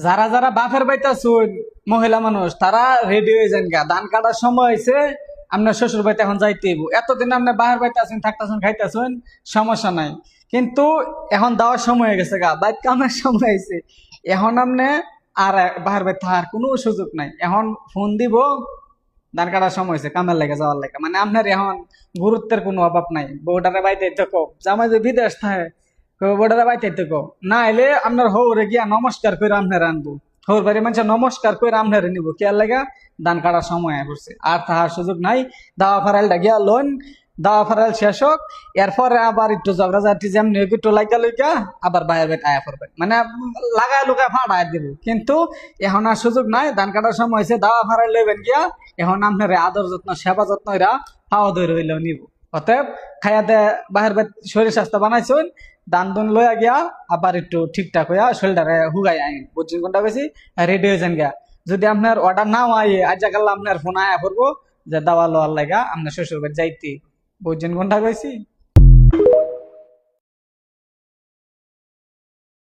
যারা যারা বাপের বাড়িতে আছেন মহিলা মানুষ তারা রেডি হয়ে যান গা, ধান কাটার সময় হয়েছে। আপনার শ্বশুর বাড়িতে এখন যাইতে হইব। এতদিন আপনি বাপের বাড়িতে আছেন, থাকতেছেন, খাইতেছেন, সমস্যা নাই। কিন্তু এখন দেওয়ার সময় হয়ে গেছে গা, বাইক কামের সময় হয়েছে। এখন আপনি আর বাপের বাড়িতে থাকার কোনো সুযোগ নাই। এখন ফোন দিব, ধান কাটার সময় হয়েছে, কামের লেগে যাওয়ার লেগে। মানে আপনার এখন গুরুত্বের কোনো অভাব নাই। বউটারে বাড়িতে থাকো, জামাই যে বিদেশ থাকে বউটারে বাড়িতে থাকো, না এলে আপনার হৌরে গিয়া নমস্কার করে আপনার আনবো। হৌর বাড়ি মানুষ নমস্কার করে আপনারে নিবো, কে লেগা ধান কাটার সময় আয় পড়ছে। আর তাহার সুযোগ নাই। দাওয়া ফারাইলটা গিয়া লোন, দাওয়া ফারাইল শেষ হোক, এরপরে আবার একটু ঝগড়াঝাটি যেমনি হোক একটু লাইকা লইকা আবার বাইরে বেট আয়া পড়বে, মানে লাগায় লুকায় ফাড়ায় দিব। কিন্তু এখন আর সুযোগ নাই। ধান কাটার সময় হয়েছে, দাওয়া ফারাইল লইবেন গিয়া। এখন আপনার আদর যত্ন সেবা যত্ন এরা পাওয়া ধরে হইলেও নিব। অতএব খাইয়াতে বাহির শরীর স্বাস্থ্য বানাইছেন, দান দুন লইয়া গিয়া আবার একটু ঠিকঠাক হইয়া শরীরটারে হুগাই আইন, বুঝছেন কোনটা বেশি রেডি হয়ে যান গিয়া। যদি আপনার অর্ডার নাও আইয়ে আজ কাল্লা আপনার ফোন আয়া পড়বো যে দাওয়া লোয়ার লাগা আপনার শ্বশুর বাড়ি যাইতে, বুঝছেন কোনটা কইছি।